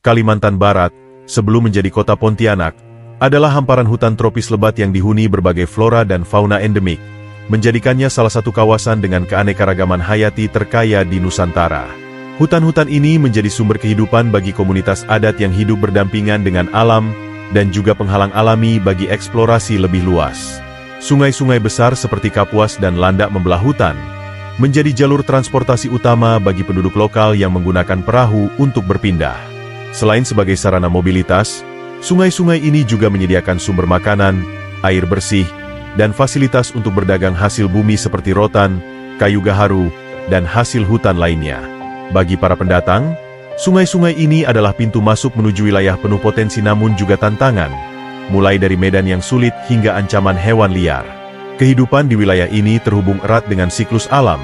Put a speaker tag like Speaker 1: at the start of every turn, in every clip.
Speaker 1: Kalimantan Barat, sebelum menjadi kota Pontianak, adalah hamparan hutan tropis lebat yang dihuni berbagai flora dan fauna endemik, menjadikannya salah satu kawasan dengan keanekaragaman hayati terkaya di Nusantara. Hutan-hutan ini menjadi sumber kehidupan bagi komunitas adat yang hidup berdampingan dengan alam, dan juga penghalang alami bagi eksplorasi lebih luas. Sungai-sungai besar seperti Kapuas dan Landak membelah hutan, menjadi jalur transportasi utama bagi penduduk lokal yang menggunakan perahu untuk berpindah. Selain sebagai sarana mobilitas, sungai-sungai ini juga menyediakan sumber makanan, air bersih, dan fasilitas untuk berdagang hasil bumi seperti rotan, kayu gaharu, dan hasil hutan lainnya. Bagi para pendatang, sungai-sungai ini adalah pintu masuk menuju wilayah penuh potensi namun juga tantangan, mulai dari medan yang sulit hingga ancaman hewan liar. Kehidupan di wilayah ini terhubung erat dengan siklus alam,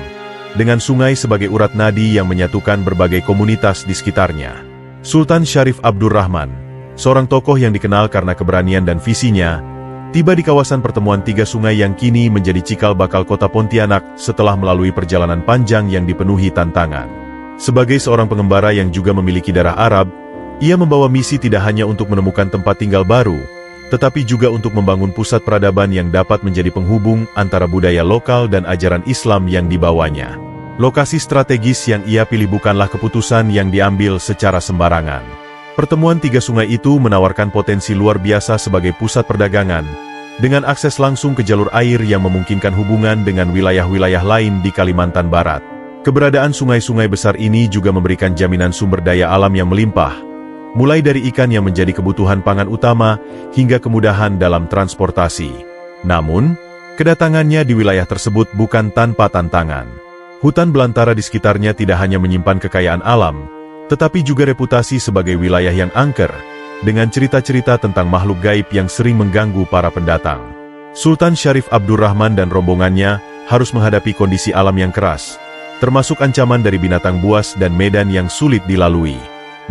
Speaker 1: dengan sungai sebagai urat nadi yang menyatukan berbagai komunitas di sekitarnya. Sultan Syarif Abdurrahman, seorang tokoh yang dikenal karena keberanian dan visinya, tiba di kawasan pertemuan tiga sungai yang kini menjadi cikal bakal kota Pontianak setelah melalui perjalanan panjang yang dipenuhi tantangan. Sebagai seorang pengembara yang juga memiliki darah Arab, ia membawa misi tidak hanya untuk menemukan tempat tinggal baru, tetapi juga untuk membangun pusat peradaban yang dapat menjadi penghubung antara budaya lokal dan ajaran Islam yang dibawanya. Lokasi strategis yang ia pilih bukanlah keputusan yang diambil secara sembarangan. Pertemuan tiga sungai itu menawarkan potensi luar biasa sebagai pusat perdagangan, dengan akses langsung ke jalur air yang memungkinkan hubungan dengan wilayah-wilayah lain di Kalimantan Barat. Keberadaan sungai-sungai besar ini juga memberikan jaminan sumber daya alam yang melimpah, mulai dari ikan yang menjadi kebutuhan pangan utama, hingga kemudahan dalam transportasi. Namun, kedatangannya di wilayah tersebut bukan tanpa tantangan. Hutan belantara di sekitarnya tidak hanya menyimpan kekayaan alam, tetapi juga reputasi sebagai wilayah yang angker, dengan cerita-cerita tentang makhluk gaib yang sering mengganggu para pendatang. Sultan Syarif Abdurrahman dan rombongannya harus menghadapi kondisi alam yang keras, termasuk ancaman dari binatang buas dan medan yang sulit dilalui.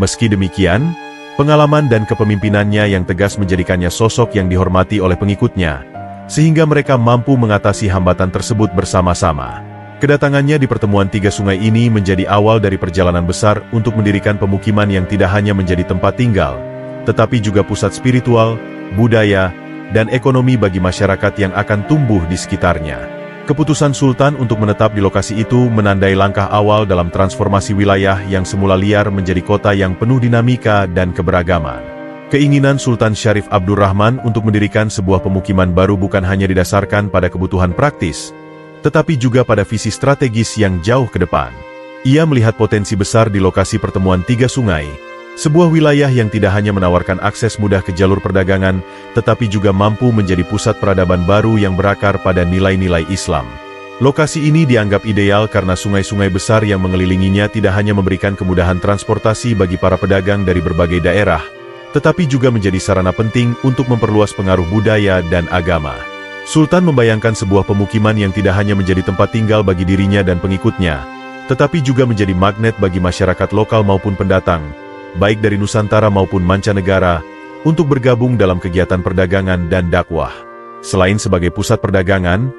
Speaker 1: Meski demikian, pengalaman dan kepemimpinannya yang tegas menjadikannya sosok yang dihormati oleh pengikutnya, sehingga mereka mampu mengatasi hambatan tersebut bersama-sama. Kedatangannya di pertemuan tiga sungai ini menjadi awal dari perjalanan besar untuk mendirikan pemukiman yang tidak hanya menjadi tempat tinggal, tetapi juga pusat spiritual, budaya, dan ekonomi bagi masyarakat yang akan tumbuh di sekitarnya. Keputusan Sultan untuk menetap di lokasi itu menandai langkah awal dalam transformasi wilayah yang semula liar menjadi kota yang penuh dinamika dan keberagaman. Keinginan Sultan Syarif Abdurrahman untuk mendirikan sebuah pemukiman baru bukan hanya didasarkan pada kebutuhan praktis, tetapi juga pada visi strategis yang jauh ke depan. Ia melihat potensi besar di lokasi pertemuan tiga sungai, sebuah wilayah yang tidak hanya menawarkan akses mudah ke jalur perdagangan, tetapi juga mampu menjadi pusat peradaban baru yang berakar pada nilai-nilai Islam. Lokasi ini dianggap ideal karena sungai-sungai besar yang mengelilinginya tidak hanya memberikan kemudahan transportasi bagi para pedagang dari berbagai daerah, tetapi juga menjadi sarana penting untuk memperluas pengaruh budaya dan agama. Sultan membayangkan sebuah pemukiman yang tidak hanya menjadi tempat tinggal bagi dirinya dan pengikutnya, tetapi juga menjadi magnet bagi masyarakat lokal maupun pendatang, baik dari Nusantara maupun mancanegara, untuk bergabung dalam kegiatan perdagangan dan dakwah. Selain sebagai pusat perdagangan,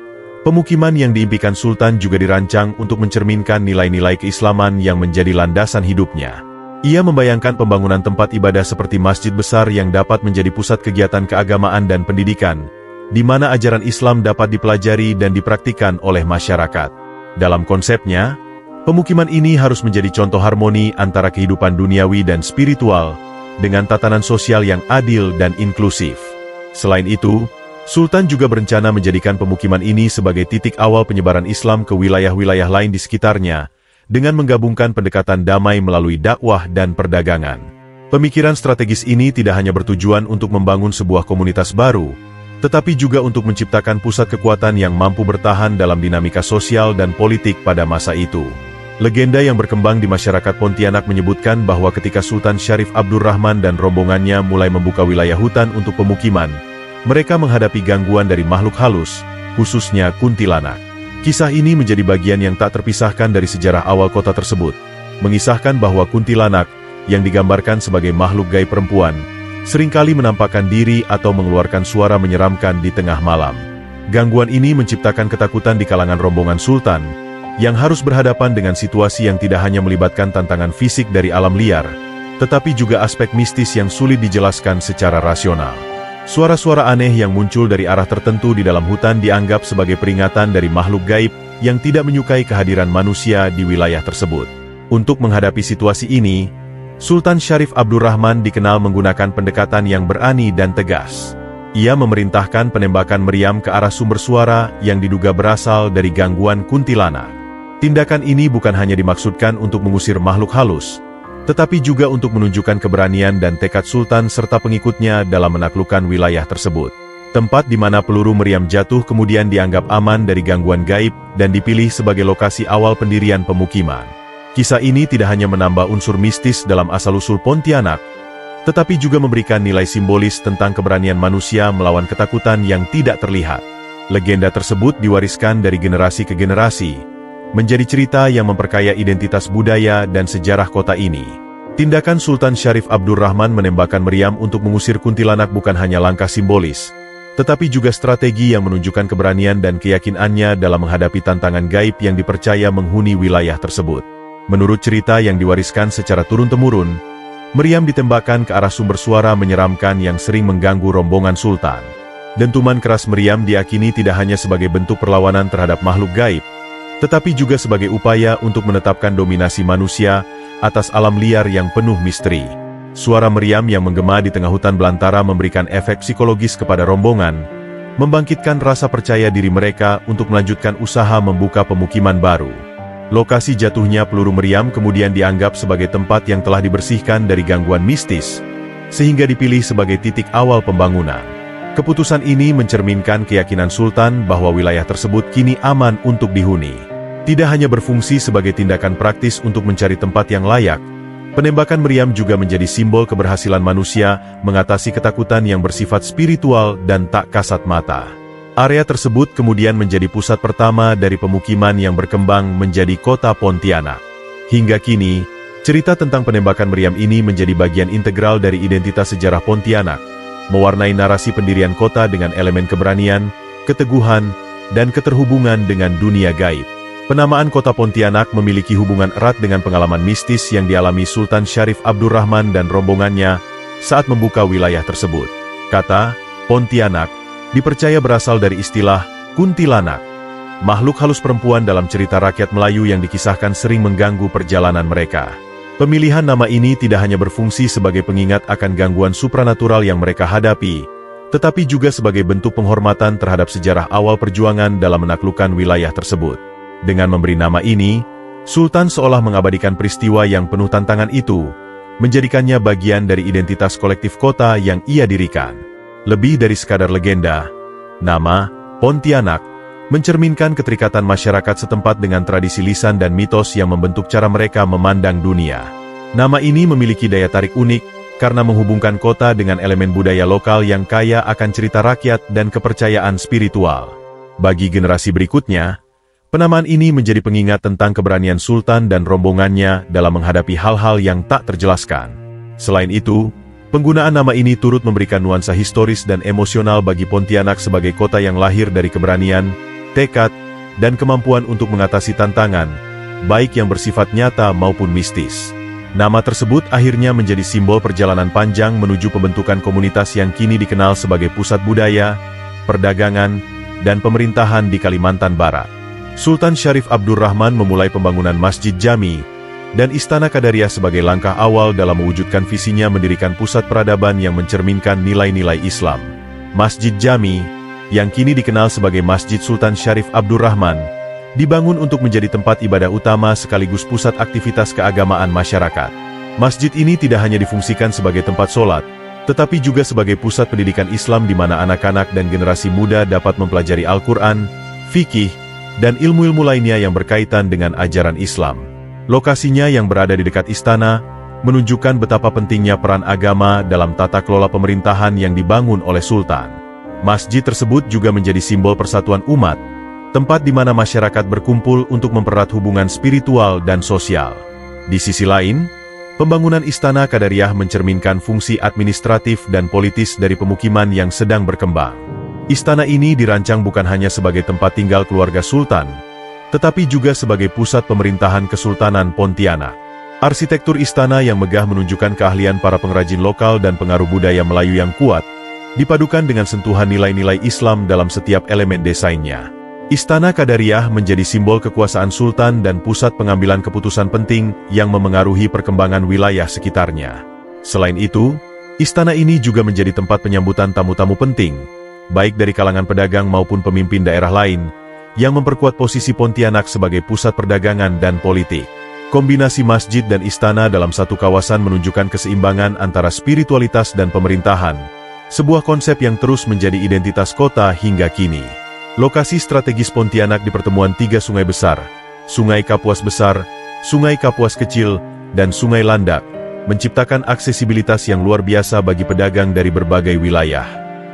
Speaker 1: pemukiman yang diimpikan Sultan juga dirancang untuk mencerminkan nilai-nilai keislaman yang menjadi landasan hidupnya. Ia membayangkan pembangunan tempat ibadah seperti masjid besar yang dapat menjadi pusat kegiatan keagamaan dan pendidikan, di mana ajaran Islam dapat dipelajari dan dipraktikkan oleh masyarakat. Dalam konsepnya, pemukiman ini harus menjadi contoh harmoni antara kehidupan duniawi dan spiritual, dengan tatanan sosial yang adil dan inklusif. Selain itu, Sultan juga berencana menjadikan pemukiman ini sebagai titik awal penyebaran Islam ke wilayah-wilayah lain di sekitarnya, dengan menggabungkan pendekatan damai melalui dakwah dan perdagangan. Pemikiran strategis ini tidak hanya bertujuan untuk membangun sebuah komunitas baru, tetapi juga untuk menciptakan pusat kekuatan yang mampu bertahan dalam dinamika sosial dan politik pada masa itu. Legenda yang berkembang di masyarakat Pontianak menyebutkan bahwa ketika Sultan Syarif Abdurrahman dan rombongannya mulai membuka wilayah hutan untuk pemukiman, mereka menghadapi gangguan dari makhluk halus, khususnya kuntilanak. Kisah ini menjadi bagian yang tak terpisahkan dari sejarah awal kota tersebut, mengisahkan bahwa kuntilanak, yang digambarkan sebagai makhluk gaib perempuan, seringkali menampakkan diri atau mengeluarkan suara menyeramkan di tengah malam. Gangguan ini menciptakan ketakutan di kalangan rombongan Sultan, yang harus berhadapan dengan situasi yang tidak hanya melibatkan tantangan fisik dari alam liar, tetapi juga aspek mistis yang sulit dijelaskan secara rasional. Suara-suara aneh yang muncul dari arah tertentu di dalam hutan dianggap sebagai peringatan dari makhluk gaib yang tidak menyukai kehadiran manusia di wilayah tersebut. Untuk menghadapi situasi ini, Sultan Syarif Abdurrahman dikenal menggunakan pendekatan yang berani dan tegas. Ia memerintahkan penembakan meriam ke arah sumber suara yang diduga berasal dari gangguan kuntilanak. Tindakan ini bukan hanya dimaksudkan untuk mengusir makhluk halus, tetapi juga untuk menunjukkan keberanian dan tekad Sultan serta pengikutnya dalam menaklukkan wilayah tersebut. Tempat di mana peluru meriam jatuh kemudian dianggap aman dari gangguan gaib dan dipilih sebagai lokasi awal pendirian pemukiman. Kisah ini tidak hanya menambah unsur mistis dalam asal-usul Pontianak, tetapi juga memberikan nilai simbolis tentang keberanian manusia melawan ketakutan yang tidak terlihat. Legenda tersebut diwariskan dari generasi ke generasi, menjadi cerita yang memperkaya identitas budaya dan sejarah kota ini. Tindakan Sultan Syarif Abdurrahman menembakkan meriam untuk mengusir kuntilanak bukan hanya langkah simbolis, tetapi juga strategi yang menunjukkan keberanian dan keyakinannya dalam menghadapi tantangan gaib yang dipercaya menghuni wilayah tersebut. Menurut cerita yang diwariskan secara turun-temurun, meriam ditembakkan ke arah sumber suara menyeramkan yang sering mengganggu rombongan Sultan. Dentuman keras meriam diyakini tidak hanya sebagai bentuk perlawanan terhadap makhluk gaib, tetapi juga sebagai upaya untuk menetapkan dominasi manusia atas alam liar yang penuh misteri. Suara meriam yang menggema di tengah hutan belantara memberikan efek psikologis kepada rombongan, membangkitkan rasa percaya diri mereka untuk melanjutkan usaha membuka pemukiman baru. Lokasi jatuhnya peluru meriam kemudian dianggap sebagai tempat yang telah dibersihkan dari gangguan mistis, sehingga dipilih sebagai titik awal pembangunan. Keputusan ini mencerminkan keyakinan Sultan bahwa wilayah tersebut kini aman untuk dihuni. Tidak hanya berfungsi sebagai tindakan praktis untuk mencari tempat yang layak, penembakan meriam juga menjadi simbol keberhasilan manusia mengatasi ketakutan yang bersifat spiritual dan tak kasat mata. Area tersebut kemudian menjadi pusat pertama dari pemukiman yang berkembang menjadi kota Pontianak. Hingga kini, cerita tentang penembakan meriam ini menjadi bagian integral dari identitas sejarah Pontianak, mewarnai narasi pendirian kota dengan elemen keberanian, keteguhan, dan keterhubungan dengan dunia gaib. Penamaan kota Pontianak memiliki hubungan erat dengan pengalaman mistis yang dialami Sultan Syarif Abdurrahman dan rombongannya saat membuka wilayah tersebut. Kata Pontianak dipercaya berasal dari istilah kuntilanak, makhluk halus perempuan dalam cerita rakyat Melayu yang dikisahkan sering mengganggu perjalanan mereka. Pemilihan nama ini tidak hanya berfungsi sebagai pengingat akan gangguan supranatural yang mereka hadapi, tetapi juga sebagai bentuk penghormatan terhadap sejarah awal perjuangan dalam menaklukkan wilayah tersebut. Dengan memberi nama ini, Sultan seolah mengabadikan peristiwa yang penuh tantangan itu, menjadikannya bagian dari identitas kolektif kota yang ia dirikan. Lebih dari sekadar legenda, nama Pontianak mencerminkan keterikatan masyarakat setempat dengan tradisi lisan dan mitos yang membentuk cara mereka memandang dunia. Nama ini memiliki daya tarik unik karena menghubungkan kota dengan elemen budaya lokal yang kaya akan cerita rakyat dan kepercayaan spiritual. Bagi generasi berikutnya, penamaan ini menjadi pengingat tentang keberanian Sultan dan rombongannya dalam menghadapi hal-hal yang tak terjelaskan. Selain itu, penggunaan nama ini turut memberikan nuansa historis dan emosional bagi Pontianak sebagai kota yang lahir dari keberanian, tekad, dan kemampuan untuk mengatasi tantangan, baik yang bersifat nyata maupun mistis. Nama tersebut akhirnya menjadi simbol perjalanan panjang menuju pembentukan komunitas yang kini dikenal sebagai pusat budaya, perdagangan, dan pemerintahan di Kalimantan Barat. Sultan Syarif Abdurrahman memulai pembangunan Masjid Jami dan Istana Qadariyah sebagai langkah awal dalam mewujudkan visinya mendirikan pusat peradaban yang mencerminkan nilai-nilai Islam. Masjid Jami, yang kini dikenal sebagai Masjid Sultan Syarif Abdurrahman, dibangun untuk menjadi tempat ibadah utama sekaligus pusat aktivitas keagamaan masyarakat. Masjid ini tidak hanya difungsikan sebagai tempat sholat, tetapi juga sebagai pusat pendidikan Islam di mana anak-anak dan generasi muda dapat mempelajari Al-Quran, fikih, dan ilmu-ilmu lainnya yang berkaitan dengan ajaran Islam. Lokasinya yang berada di dekat istana, menunjukkan betapa pentingnya peran agama dalam tata kelola pemerintahan yang dibangun oleh Sultan. Masjid tersebut juga menjadi simbol persatuan umat, tempat di mana masyarakat berkumpul untuk mempererat hubungan spiritual dan sosial. Di sisi lain, pembangunan Istana Qadariyah mencerminkan fungsi administratif dan politis dari pemukiman yang sedang berkembang. Istana ini dirancang bukan hanya sebagai tempat tinggal keluarga Sultan, tetapi juga sebagai pusat pemerintahan Kesultanan Pontianak. Arsitektur istana yang megah menunjukkan keahlian para pengrajin lokal dan pengaruh budaya Melayu yang kuat, dipadukan dengan sentuhan nilai-nilai Islam dalam setiap elemen desainnya. Istana Qadariyah menjadi simbol kekuasaan sultan dan pusat pengambilan keputusan penting yang memengaruhi perkembangan wilayah sekitarnya. Selain itu, istana ini juga menjadi tempat penyambutan tamu-tamu penting, baik dari kalangan pedagang maupun pemimpin daerah lain, yang memperkuat posisi Pontianak sebagai pusat perdagangan dan politik. Kombinasi masjid dan istana dalam satu kawasan menunjukkan keseimbangan antara spiritualitas dan pemerintahan, sebuah konsep yang terus menjadi identitas kota hingga kini. Lokasi strategis Pontianak di pertemuan tiga sungai besar, Sungai Kapuas Besar, Sungai Kapuas Kecil, dan Sungai Landak, menciptakan aksesibilitas yang luar biasa bagi pedagang dari berbagai wilayah.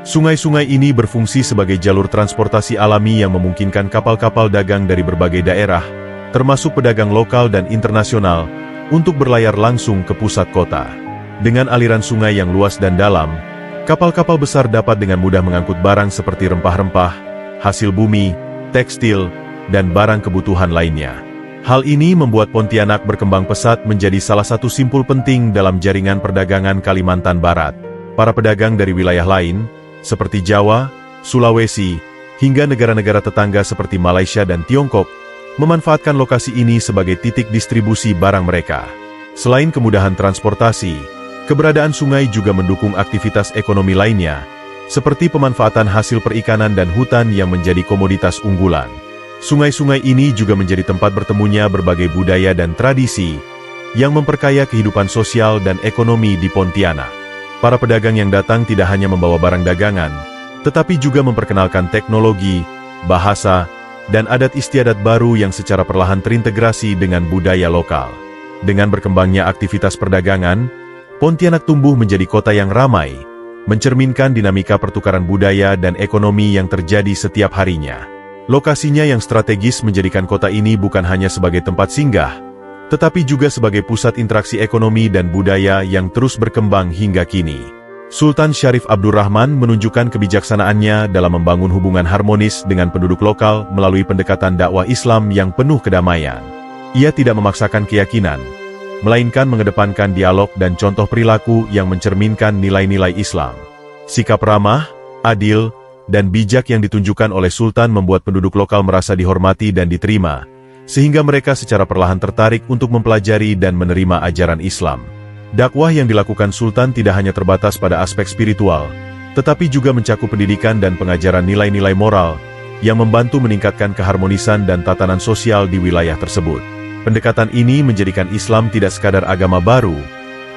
Speaker 1: Sungai-sungai ini berfungsi sebagai jalur transportasi alami yang memungkinkan kapal-kapal dagang dari berbagai daerah, termasuk pedagang lokal dan internasional, untuk berlayar langsung ke pusat kota. Dengan aliran sungai yang luas dan dalam, kapal-kapal besar dapat dengan mudah mengangkut barang seperti rempah-rempah, hasil bumi, tekstil, dan barang kebutuhan lainnya. Hal ini membuat Pontianak berkembang pesat menjadi salah satu simpul penting dalam jaringan perdagangan Kalimantan Barat. Para pedagang dari wilayah lain, seperti Jawa, Sulawesi, hingga negara-negara tetangga seperti Malaysia dan Tiongkok, memanfaatkan lokasi ini sebagai titik distribusi barang mereka. Selain kemudahan transportasi, keberadaan sungai juga mendukung aktivitas ekonomi lainnya, seperti pemanfaatan hasil perikanan dan hutan yang menjadi komoditas unggulan. Sungai-sungai ini juga menjadi tempat bertemunya berbagai budaya dan tradisi, yang memperkaya kehidupan sosial dan ekonomi di Pontianak. Para pedagang yang datang tidak hanya membawa barang dagangan, tetapi juga memperkenalkan teknologi, bahasa, dan adat istiadat baru yang secara perlahan terintegrasi dengan budaya lokal. Dengan berkembangnya aktivitas perdagangan, Pontianak tumbuh menjadi kota yang ramai, mencerminkan dinamika pertukaran budaya dan ekonomi yang terjadi setiap harinya. Lokasinya yang strategis menjadikan kota ini bukan hanya sebagai tempat singgah, tetapi juga sebagai pusat interaksi ekonomi dan budaya yang terus berkembang hingga kini. Sultan Syarif Abdurrahman menunjukkan kebijaksanaannya dalam membangun hubungan harmonis dengan penduduk lokal melalui pendekatan dakwah Islam yang penuh kedamaian. Ia tidak memaksakan keyakinan, melainkan mengedepankan dialog dan contoh perilaku yang mencerminkan nilai-nilai Islam. Sikap ramah, adil, dan bijak yang ditunjukkan oleh Sultan membuat penduduk lokal merasa dihormati dan diterima, sehingga mereka secara perlahan tertarik untuk mempelajari dan menerima ajaran Islam. Dakwah yang dilakukan Sultan tidak hanya terbatas pada aspek spiritual, tetapi juga mencakup pendidikan dan pengajaran nilai-nilai moral, yang membantu meningkatkan keharmonisan dan tatanan sosial di wilayah tersebut. Pendekatan ini menjadikan Islam tidak sekadar agama baru,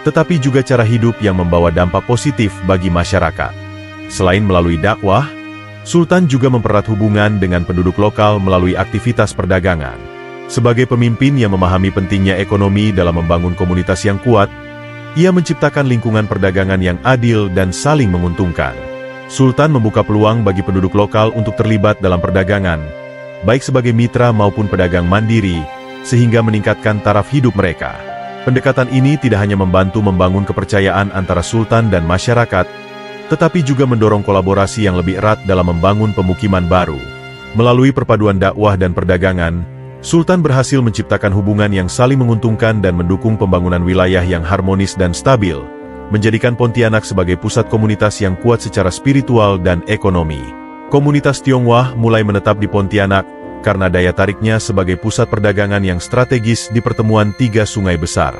Speaker 1: tetapi juga cara hidup yang membawa dampak positif bagi masyarakat. Selain melalui dakwah, Sultan juga mempererat hubungan dengan penduduk lokal melalui aktivitas perdagangan. Sebagai pemimpin yang memahami pentingnya ekonomi dalam membangun komunitas yang kuat, ia menciptakan lingkungan perdagangan yang adil dan saling menguntungkan. Sultan membuka peluang bagi penduduk lokal untuk terlibat dalam perdagangan, baik sebagai mitra maupun pedagang mandiri, sehingga meningkatkan taraf hidup mereka. Pendekatan ini tidak hanya membantu membangun kepercayaan antara Sultan dan masyarakat, tetapi juga mendorong kolaborasi yang lebih erat dalam membangun pemukiman baru. Melalui perpaduan dakwah dan perdagangan, Sultan berhasil menciptakan hubungan yang saling menguntungkan dan mendukung pembangunan wilayah yang harmonis dan stabil, menjadikan Pontianak sebagai pusat komunitas yang kuat secara spiritual dan ekonomi. Komunitas Tionghoa mulai menetap di Pontianak karena daya tariknya sebagai pusat perdagangan yang strategis di pertemuan tiga sungai besar.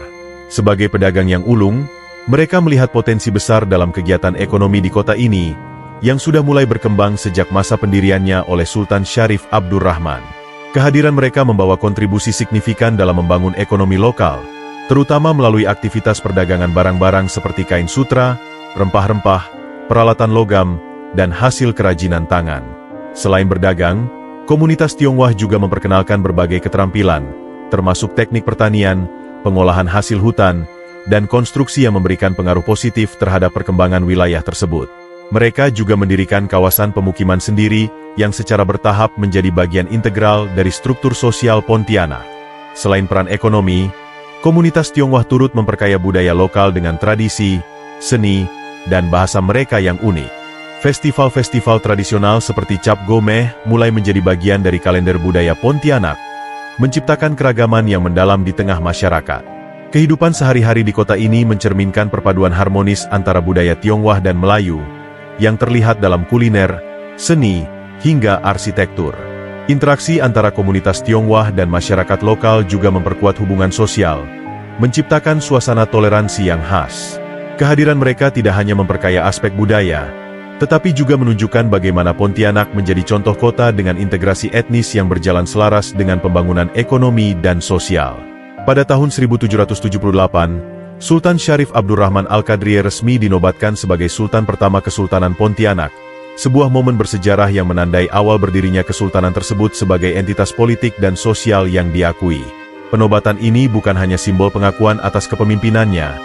Speaker 1: Sebagai pedagang yang ulung, mereka melihat potensi besar dalam kegiatan ekonomi di kota ini, yang sudah mulai berkembang sejak masa pendiriannya oleh Sultan Syarif Abdurrahman. Kehadiran mereka membawa kontribusi signifikan dalam membangun ekonomi lokal, terutama melalui aktivitas perdagangan barang-barang seperti kain sutra, rempah-rempah, peralatan logam, dan hasil kerajinan tangan. Selain berdagang, komunitas Tionghoa juga memperkenalkan berbagai keterampilan, termasuk teknik pertanian, pengolahan hasil hutan, dan konstruksi yang memberikan pengaruh positif terhadap perkembangan wilayah tersebut. Mereka juga mendirikan kawasan pemukiman sendiri yang secara bertahap menjadi bagian integral dari struktur sosial Pontianak. Selain peran ekonomi, komunitas Tionghoa turut memperkaya budaya lokal dengan tradisi, seni, dan bahasa mereka yang unik. Festival-festival tradisional seperti Cap Gomeh mulai menjadi bagian dari kalender budaya Pontianak, menciptakan keragaman yang mendalam di tengah masyarakat. Kehidupan sehari-hari di kota ini mencerminkan perpaduan harmonis antara budaya Tionghoa dan Melayu, yang terlihat dalam kuliner, seni, hingga arsitektur. Interaksi antara komunitas Tionghoa dan masyarakat lokal juga memperkuat hubungan sosial, menciptakan suasana toleransi yang khas. Kehadiran mereka tidak hanya memperkaya aspek budaya, tetapi juga menunjukkan bagaimana Pontianak menjadi contoh kota dengan integrasi etnis yang berjalan selaras dengan pembangunan ekonomi dan sosial. Pada tahun 1778, Sultan Syarif Abdurrahman Al-Qadriye resmi dinobatkan sebagai Sultan pertama Kesultanan Pontianak, sebuah momen bersejarah yang menandai awal berdirinya kesultanan tersebut sebagai entitas politik dan sosial yang diakui. Penobatan ini bukan hanya simbol pengakuan atas kepemimpinannya,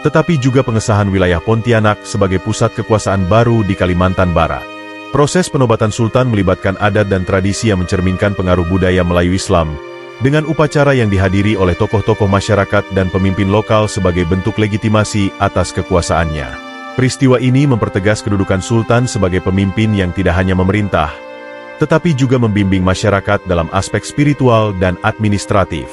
Speaker 1: tetapi juga pengesahan wilayah Pontianak sebagai pusat kekuasaan baru di Kalimantan Barat. Proses penobatan Sultan melibatkan adat dan tradisi yang mencerminkan pengaruh budaya Melayu Islam, dengan upacara yang dihadiri oleh tokoh-tokoh masyarakat dan pemimpin lokal sebagai bentuk legitimasi atas kekuasaannya. Peristiwa ini mempertegas kedudukan Sultan sebagai pemimpin yang tidak hanya memerintah, tetapi juga membimbing masyarakat dalam aspek spiritual dan administratif.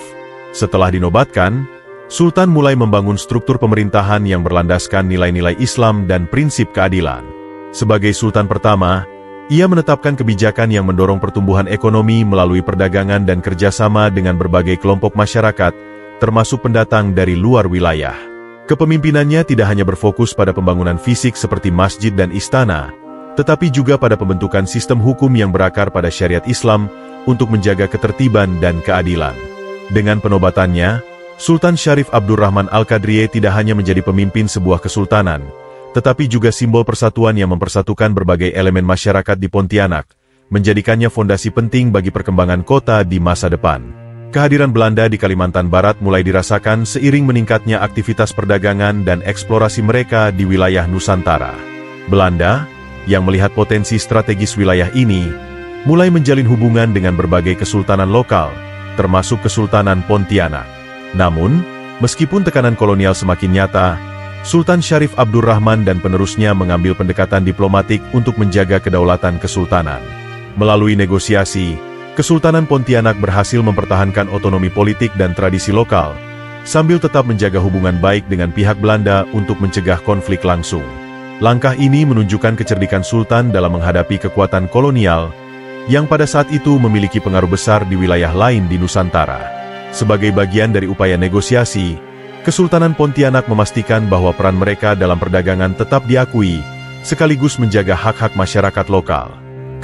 Speaker 1: Setelah dinobatkan, Sultan mulai membangun struktur pemerintahan yang berlandaskan nilai-nilai Islam dan prinsip keadilan. Sebagai Sultan pertama, ia menetapkan kebijakan yang mendorong pertumbuhan ekonomi melalui perdagangan dan kerjasama dengan berbagai kelompok masyarakat, termasuk pendatang dari luar wilayah. Kepemimpinannya tidak hanya berfokus pada pembangunan fisik seperti masjid dan istana, tetapi juga pada pembentukan sistem hukum yang berakar pada syariat Islam untuk menjaga ketertiban dan keadilan. Dengan penobatannya, Sultan Syarif Abdurrahman Al-Qadriye tidak hanya menjadi pemimpin sebuah kesultanan, tetapi juga simbol persatuan yang mempersatukan berbagai elemen masyarakat di Pontianak, menjadikannya fondasi penting bagi perkembangan kota di masa depan. Kehadiran Belanda di Kalimantan Barat mulai dirasakan seiring meningkatnya aktivitas perdagangan dan eksplorasi mereka di wilayah Nusantara. Belanda, yang melihat potensi strategis wilayah ini, mulai menjalin hubungan dengan berbagai kesultanan lokal, termasuk Kesultanan Pontianak. Namun, meskipun tekanan kolonial semakin nyata, Sultan Syarif Abdurrahman dan penerusnya mengambil pendekatan diplomatik untuk menjaga kedaulatan kesultanan. Melalui negosiasi, Kesultanan Pontianak berhasil mempertahankan otonomi politik dan tradisi lokal, sambil tetap menjaga hubungan baik dengan pihak Belanda untuk mencegah konflik langsung. Langkah ini menunjukkan kecerdikan Sultan dalam menghadapi kekuatan kolonial, yang pada saat itu memiliki pengaruh besar di wilayah lain di Nusantara. Sebagai bagian dari upaya negosiasi, Kesultanan Pontianak memastikan bahwa peran mereka dalam perdagangan tetap diakui, sekaligus menjaga hak-hak masyarakat lokal.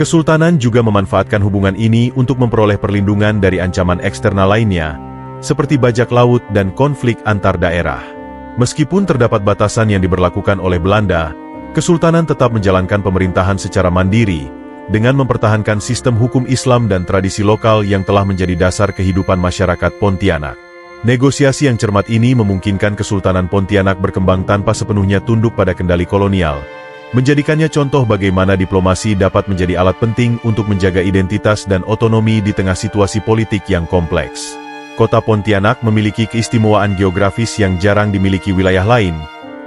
Speaker 1: Kesultanan juga memanfaatkan hubungan ini untuk memperoleh perlindungan dari ancaman eksternal lainnya, seperti bajak laut dan konflik antar daerah. Meskipun terdapat batasan yang diberlakukan oleh Belanda, Kesultanan tetap menjalankan pemerintahan secara mandiri, dengan mempertahankan sistem hukum Islam dan tradisi lokal yang telah menjadi dasar kehidupan masyarakat Pontianak. Negosiasi yang cermat ini memungkinkan Kesultanan Pontianak berkembang tanpa sepenuhnya tunduk pada kendali kolonial, menjadikannya contoh bagaimana diplomasi dapat menjadi alat penting untuk menjaga identitas dan otonomi di tengah situasi politik yang kompleks. Kota Pontianak memiliki keistimewaan geografis yang jarang dimiliki wilayah lain,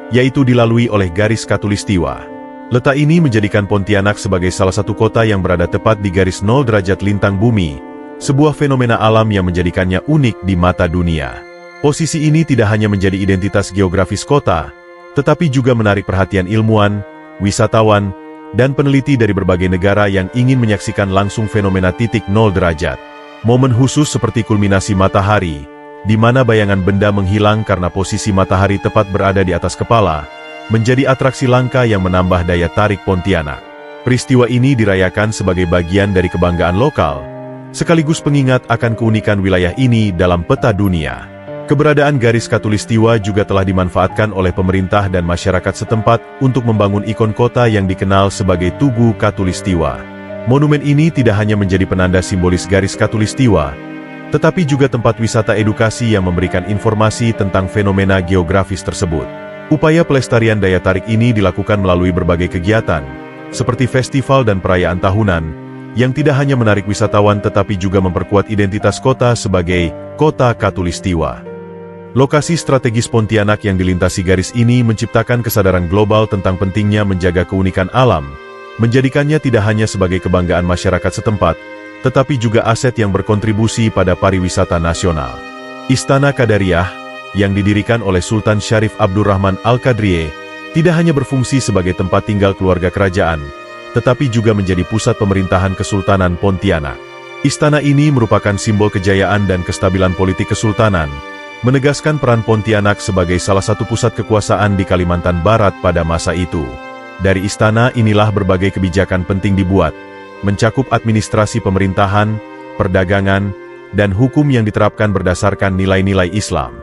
Speaker 1: yaitu dilalui oleh garis Khatulistiwa. Letak ini menjadikan Pontianak sebagai salah satu kota yang berada tepat di garis 0 derajat lintang bumi, sebuah fenomena alam yang menjadikannya unik di mata dunia. Posisi ini tidak hanya menjadi identitas geografis kota, tetapi juga menarik perhatian ilmuwan, wisatawan, dan peneliti dari berbagai negara yang ingin menyaksikan langsung fenomena titik 0 derajat. Momen khusus seperti kulminasi matahari, di mana bayangan benda menghilang karena posisi matahari tepat berada di atas kepala, menjadi atraksi langka yang menambah daya tarik Pontianak. Peristiwa ini dirayakan sebagai bagian dari kebanggaan lokal, sekaligus pengingat akan keunikan wilayah ini dalam peta dunia. Keberadaan garis Khatulistiwa juga telah dimanfaatkan oleh pemerintah dan masyarakat setempat untuk membangun ikon kota yang dikenal sebagai Tugu Khatulistiwa. Monumen ini tidak hanya menjadi penanda simbolis garis Khatulistiwa, tetapi juga tempat wisata edukasi yang memberikan informasi tentang fenomena geografis tersebut. Upaya pelestarian daya tarik ini dilakukan melalui berbagai kegiatan, seperti festival dan perayaan tahunan, yang tidak hanya menarik wisatawan tetapi juga memperkuat identitas kota sebagai Kota Khatulistiwa. Lokasi strategis Pontianak yang dilintasi garis ini menciptakan kesadaran global tentang pentingnya menjaga keunikan alam, menjadikannya tidak hanya sebagai kebanggaan masyarakat setempat, tetapi juga aset yang berkontribusi pada pariwisata nasional. Istana Qadariyah, yang didirikan oleh Sultan Syarif Abdurrahman Al-Qadriye, tidak hanya berfungsi sebagai tempat tinggal keluarga kerajaan, tetapi juga menjadi pusat pemerintahan Kesultanan Pontianak. Istana ini merupakan simbol kejayaan dan kestabilan politik kesultanan, menegaskan peran Pontianak sebagai salah satu pusat kekuasaan di Kalimantan Barat pada masa itu. Dari istana inilah berbagai kebijakan penting dibuat, mencakup administrasi pemerintahan, perdagangan, dan hukum yang diterapkan berdasarkan nilai-nilai Islam.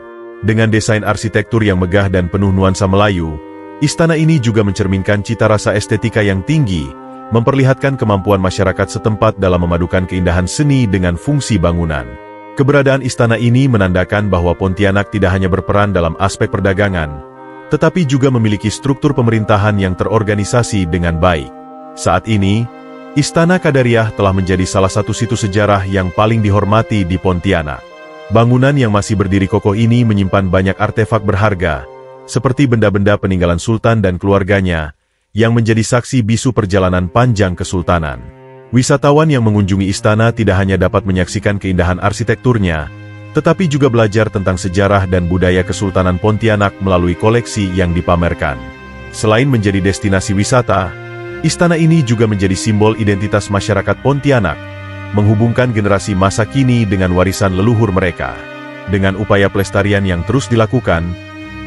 Speaker 1: Dengan desain arsitektur yang megah dan penuh nuansa Melayu, istana ini juga mencerminkan cita rasa estetika yang tinggi, memperlihatkan kemampuan masyarakat setempat dalam memadukan keindahan seni dengan fungsi bangunan. Keberadaan istana ini menandakan bahwa Pontianak tidak hanya berperan dalam aspek perdagangan, tetapi juga memiliki struktur pemerintahan yang terorganisasi dengan baik. Saat ini, Istana Qadariyah telah menjadi salah satu situs sejarah yang paling dihormati di Pontianak. Bangunan yang masih berdiri kokoh ini menyimpan banyak artefak berharga, seperti benda-benda peninggalan Sultan dan keluarganya, yang menjadi saksi bisu perjalanan panjang kesultanan. Wisatawan yang mengunjungi istana tidak hanya dapat menyaksikan keindahan arsitekturnya, tetapi juga belajar tentang sejarah dan budaya Kesultanan Pontianak melalui koleksi yang dipamerkan. Selain menjadi destinasi wisata, istana ini juga menjadi simbol identitas masyarakat Pontianak, menghubungkan generasi masa kini dengan warisan leluhur mereka. Dengan upaya pelestarian yang terus dilakukan,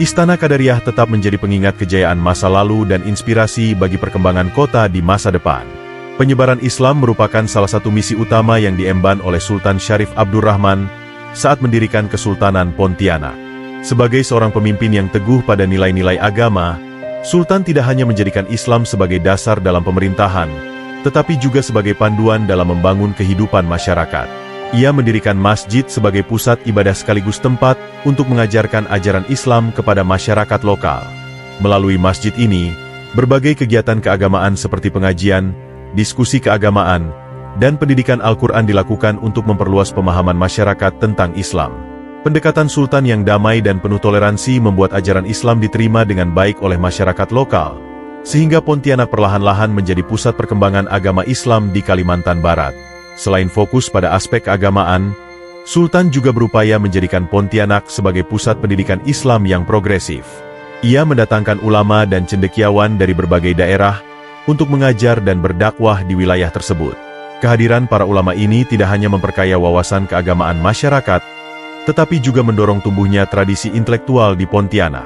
Speaker 1: Istana Qadariyah tetap menjadi pengingat kejayaan masa lalu dan inspirasi bagi perkembangan kota di masa depan. Penyebaran Islam merupakan salah satu misi utama yang diemban oleh Sultan Syarif Abdurrahman saat mendirikan Kesultanan Pontianak. Sebagai seorang pemimpin yang teguh pada nilai-nilai agama, Sultan tidak hanya menjadikan Islam sebagai dasar dalam pemerintahan, tetapi juga sebagai panduan dalam membangun kehidupan masyarakat. Ia mendirikan masjid sebagai pusat ibadah sekaligus tempat untuk mengajarkan ajaran Islam kepada masyarakat lokal. Melalui masjid ini, berbagai kegiatan keagamaan seperti pengajian, diskusi keagamaan, dan pendidikan Al-Quran dilakukan untuk memperluas pemahaman masyarakat tentang Islam. Pendekatan Sultan yang damai dan penuh toleransi membuat ajaran Islam diterima dengan baik oleh masyarakat lokal, sehingga Pontianak perlahan-lahan menjadi pusat perkembangan agama Islam di Kalimantan Barat. Selain fokus pada aspek keagamaan, Sultan juga berupaya menjadikan Pontianak sebagai pusat pendidikan Islam yang progresif. Ia mendatangkan ulama dan cendekiawan dari berbagai daerah untuk mengajar dan berdakwah di wilayah tersebut. Kehadiran para ulama ini tidak hanya memperkaya wawasan keagamaan masyarakat, tetapi juga mendorong tumbuhnya tradisi intelektual di Pontianak.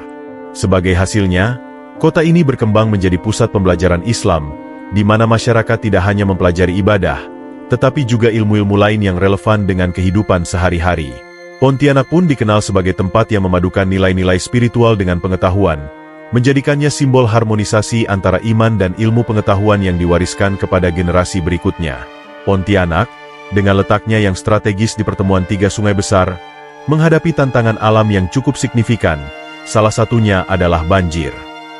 Speaker 1: Sebagai hasilnya, kota ini berkembang menjadi pusat pembelajaran Islam, di mana masyarakat tidak hanya mempelajari ibadah, tetapi juga ilmu-ilmu lain yang relevan dengan kehidupan sehari-hari. Pontianak pun dikenal sebagai tempat yang memadukan nilai-nilai spiritual dengan pengetahuan, menjadikannya simbol harmonisasi antara iman dan ilmu pengetahuan yang diwariskan kepada generasi berikutnya. Pontianak, dengan letaknya yang strategis di pertemuan tiga sungai besar, menghadapi tantangan alam yang cukup signifikan, salah satunya adalah banjir.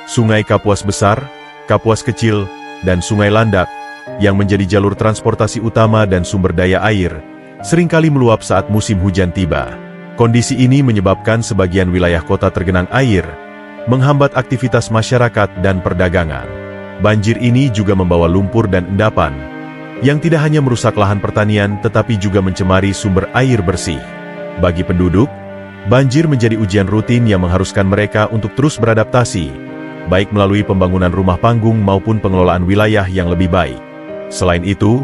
Speaker 1: Sungai Kapuas Besar, Kapuas Kecil, dan Sungai Landak, yang menjadi jalur transportasi utama dan sumber daya air, seringkali meluap saat musim hujan tiba. Kondisi ini menyebabkan sebagian wilayah kota tergenang air, menghambat aktivitas masyarakat dan perdagangan. Banjir ini juga membawa lumpur dan endapan, yang tidak hanya merusak lahan pertanian tetapi juga mencemari sumber air bersih. Bagi penduduk, banjir menjadi ujian rutin yang mengharuskan mereka untuk terus beradaptasi, baik melalui pembangunan rumah panggung maupun pengelolaan wilayah yang lebih baik. Selain itu,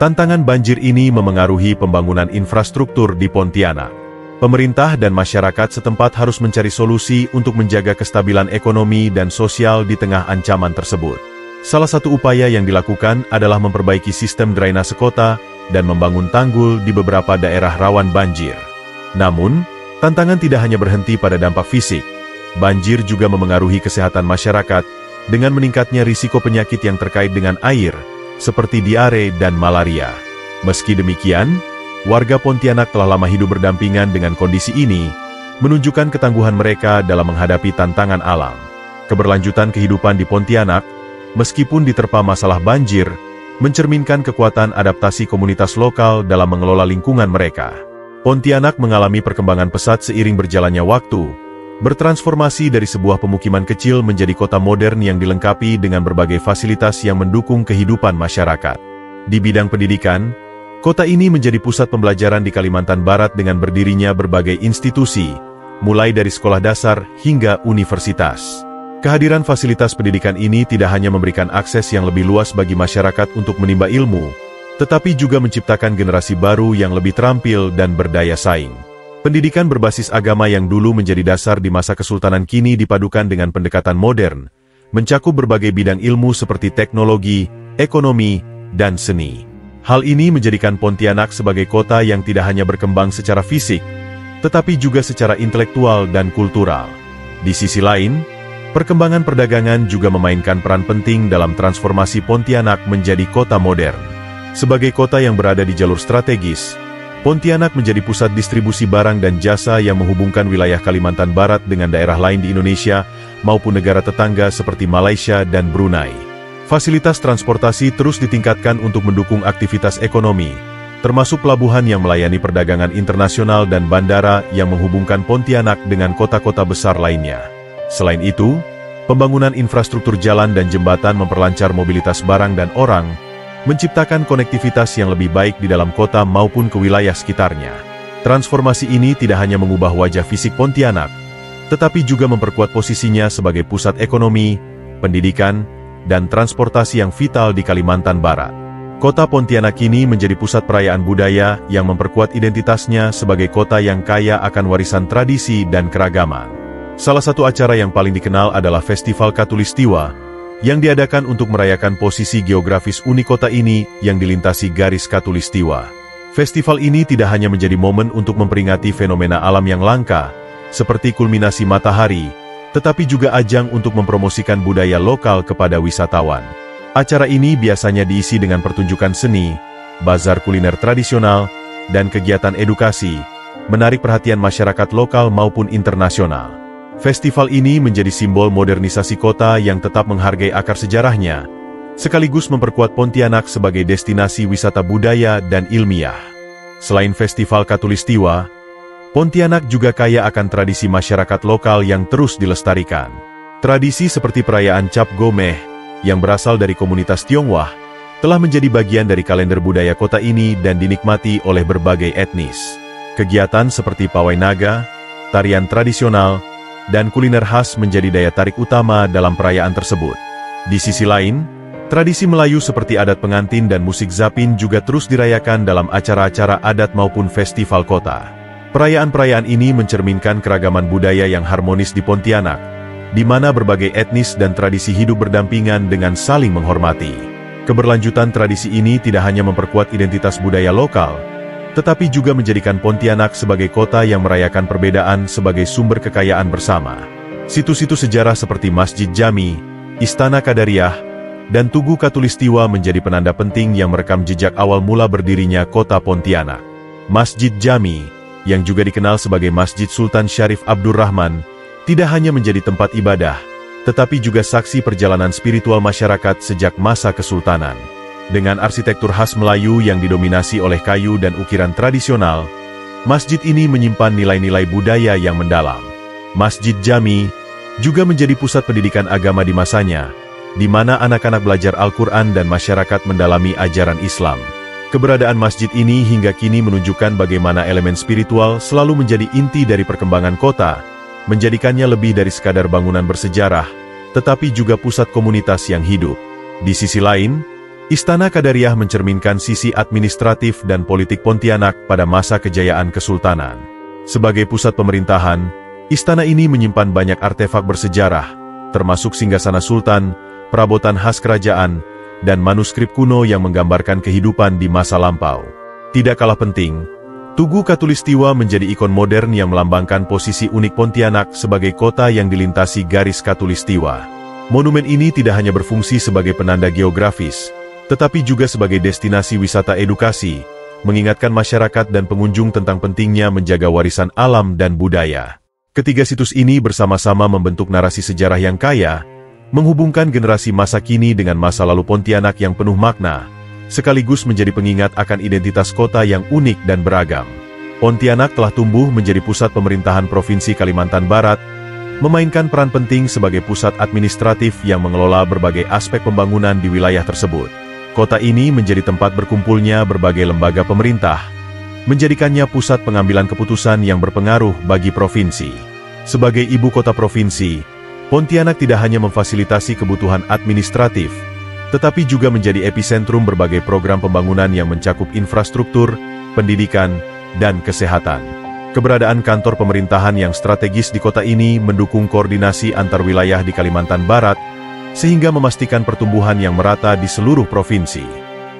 Speaker 1: tantangan banjir ini memengaruhi pembangunan infrastruktur di Pontianak. Pemerintah dan masyarakat setempat harus mencari solusi untuk menjaga kestabilan ekonomi dan sosial di tengah ancaman tersebut. Salah satu upaya yang dilakukan adalah memperbaiki sistem drainase kota dan membangun tanggul di beberapa daerah rawan banjir. Namun, tantangan tidak hanya berhenti pada dampak fisik. Banjir juga memengaruhi kesehatan masyarakat dengan meningkatnya risiko penyakit yang terkait dengan air, seperti diare dan malaria. Meski demikian, warga Pontianak telah lama hidup berdampingan dengan kondisi ini, menunjukkan ketangguhan mereka dalam menghadapi tantangan alam. Keberlanjutan kehidupan di Pontianak, meskipun diterpa masalah banjir, mencerminkan kekuatan adaptasi komunitas lokal dalam mengelola lingkungan mereka. Pontianak mengalami perkembangan pesat seiring berjalannya waktu, bertransformasi dari sebuah pemukiman kecil menjadi kota modern yang dilengkapi dengan berbagai fasilitas yang mendukung kehidupan masyarakat. Di bidang pendidikan, kota ini menjadi pusat pembelajaran di Kalimantan Barat dengan berdirinya berbagai institusi, mulai dari sekolah dasar hingga universitas. Kehadiran fasilitas pendidikan ini tidak hanya memberikan akses yang lebih luas bagi masyarakat untuk menimba ilmu, tetapi juga menciptakan generasi baru yang lebih terampil dan berdaya saing. Pendidikan berbasis agama yang dulu menjadi dasar di masa kesultanan kini dipadukan dengan pendekatan modern, mencakup berbagai bidang ilmu seperti teknologi, ekonomi, dan seni. Hal ini menjadikan Pontianak sebagai kota yang tidak hanya berkembang secara fisik, tetapi juga secara intelektual dan kultural. Di sisi lain, perkembangan perdagangan juga memainkan peran penting dalam transformasi Pontianak menjadi kota modern. Sebagai kota yang berada di jalur strategis, Pontianak menjadi pusat distribusi barang dan jasa yang menghubungkan wilayah Kalimantan Barat dengan daerah lain di Indonesia maupun negara tetangga seperti Malaysia dan Brunei. Fasilitas transportasi terus ditingkatkan untuk mendukung aktivitas ekonomi, termasuk pelabuhan yang melayani perdagangan internasional dan bandara yang menghubungkan Pontianak dengan kota-kota besar lainnya. Selain itu, pembangunan infrastruktur jalan dan jembatan memperlancar mobilitas barang dan orang, menciptakan konektivitas yang lebih baik di dalam kota maupun ke wilayah sekitarnya. Transformasi ini tidak hanya mengubah wajah fisik Pontianak, tetapi juga memperkuat posisinya sebagai pusat ekonomi, pendidikan, dan transportasi yang vital di Kalimantan Barat. Kota Pontianak kini menjadi pusat perayaan budaya yang memperkuat identitasnya sebagai kota yang kaya akan warisan tradisi dan keragaman. Salah satu acara yang paling dikenal adalah Festival Khatulistiwa, yang diadakan untuk merayakan posisi geografis unik kota ini yang dilintasi garis Khatulistiwa. Festival ini tidak hanya menjadi momen untuk memperingati fenomena alam yang langka, seperti kulminasi matahari, tetapi juga ajang untuk mempromosikan budaya lokal kepada wisatawan. Acara ini biasanya diisi dengan pertunjukan seni, bazar kuliner tradisional, dan kegiatan edukasi, menarik perhatian masyarakat lokal maupun internasional. Festival ini menjadi simbol modernisasi kota yang tetap menghargai akar sejarahnya, sekaligus memperkuat Pontianak sebagai destinasi wisata budaya dan ilmiah. Selain Festival Khatulistiwa, Pontianak juga kaya akan tradisi masyarakat lokal yang terus dilestarikan. Tradisi seperti perayaan Cap Gomeh, yang berasal dari komunitas Tionghoa, telah menjadi bagian dari kalender budaya kota ini dan dinikmati oleh berbagai etnis. Kegiatan seperti pawai naga, tarian tradisional, dan kuliner khas menjadi daya tarik utama dalam perayaan tersebut. Di sisi lain, tradisi Melayu seperti adat pengantin dan musik zapin juga terus dirayakan dalam acara-acara adat maupun festival kota. Perayaan-perayaan ini mencerminkan keragaman budaya yang harmonis di Pontianak, di mana berbagai etnis dan tradisi hidup berdampingan dengan saling menghormati. Keberlanjutan tradisi ini tidak hanya memperkuat identitas budaya lokal, tetapi juga menjadikan Pontianak sebagai kota yang merayakan perbedaan sebagai sumber kekayaan bersama. Situs-situs sejarah seperti Masjid Jami, Istana Qadariyah, dan Tugu Khatulistiwa menjadi penanda penting yang merekam jejak awal mula berdirinya kota Pontianak. Masjid Jami, yang juga dikenal sebagai Masjid Sultan Syarif Abdurrahman, tidak hanya menjadi tempat ibadah, tetapi juga saksi perjalanan spiritual masyarakat sejak masa kesultanan. Dengan arsitektur khas Melayu yang didominasi oleh kayu dan ukiran tradisional, masjid ini menyimpan nilai-nilai budaya yang mendalam. Masjid Jami juga menjadi pusat pendidikan agama di masanya, di mana anak-anak belajar Al-Quran dan masyarakat mendalami ajaran Islam. Keberadaan masjid ini hingga kini menunjukkan bagaimana elemen spiritual selalu menjadi inti dari perkembangan kota, menjadikannya lebih dari sekadar bangunan bersejarah, tetapi juga pusat komunitas yang hidup. Di sisi lain, Istana Qadariyah mencerminkan sisi administratif dan politik Pontianak pada masa kejayaan kesultanan. Sebagai pusat pemerintahan, istana ini menyimpan banyak artefak bersejarah, termasuk singgasana sultan, perabotan khas kerajaan, dan manuskrip kuno yang menggambarkan kehidupan di masa lampau. Tidak kalah penting, Tugu Khatulistiwa menjadi ikon modern yang melambangkan posisi unik Pontianak sebagai kota yang dilintasi garis Khatulistiwa. Monumen ini tidak hanya berfungsi sebagai penanda geografis, tetapi juga sebagai destinasi wisata edukasi, mengingatkan masyarakat dan pengunjung tentang pentingnya menjaga warisan alam dan budaya. Ketiga situs ini bersama-sama membentuk narasi sejarah yang kaya, menghubungkan generasi masa kini dengan masa lalu Pontianak yang penuh makna, sekaligus menjadi pengingat akan identitas kota yang unik dan beragam. Pontianak telah tumbuh menjadi pusat pemerintahan Provinsi Kalimantan Barat, memainkan peran penting sebagai pusat administratif yang mengelola berbagai aspek pembangunan di wilayah tersebut. Kota ini menjadi tempat berkumpulnya berbagai lembaga pemerintah, menjadikannya pusat pengambilan keputusan yang berpengaruh bagi provinsi. Sebagai ibu kota provinsi, Pontianak tidak hanya memfasilitasi kebutuhan administratif, tetapi juga menjadi epicentrum berbagai program pembangunan yang mencakup infrastruktur, pendidikan, dan kesehatan. Keberadaan kantor pemerintahan yang strategis di kota ini mendukung koordinasi antar wilayah di Kalimantan Barat, sehingga memastikan pertumbuhan yang merata di seluruh provinsi.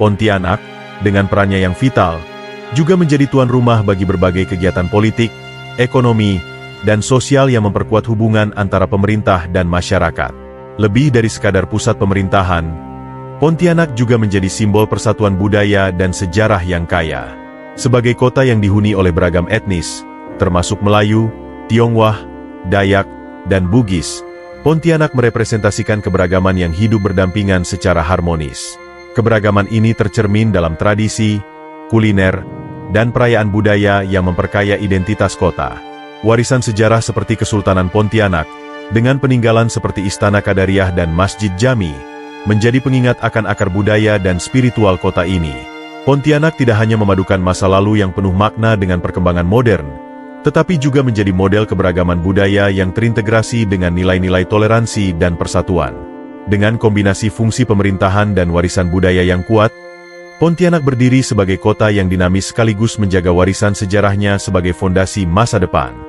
Speaker 1: Pontianak, dengan perannya yang vital, juga menjadi tuan rumah bagi berbagai kegiatan politik, ekonomi, dan sosial yang memperkuat hubungan antara pemerintah dan masyarakat. Lebih dari sekadar pusat pemerintahan, Pontianak juga menjadi simbol persatuan budaya dan sejarah yang kaya. Sebagai kota yang dihuni oleh beragam etnis, termasuk Melayu, Tionghoa, Dayak, dan Bugis, Pontianak merepresentasikan keberagaman yang hidup berdampingan secara harmonis. Keberagaman ini tercermin dalam tradisi, kuliner, dan perayaan budaya yang memperkaya identitas kota. Warisan sejarah seperti Kesultanan Pontianak, dengan peninggalan seperti Istana Qadariyah dan Masjid Jami, menjadi pengingat akan akar budaya dan spiritual kota ini. Pontianak tidak hanya memadukan masa lalu yang penuh makna dengan perkembangan modern, tetapi juga menjadi model keberagaman budaya yang terintegrasi dengan nilai-nilai toleransi dan persatuan. Dengan kombinasi fungsi pemerintahan dan warisan budaya yang kuat, Pontianak berdiri sebagai kota yang dinamis sekaligus menjaga warisan sejarahnya sebagai fondasi masa depan.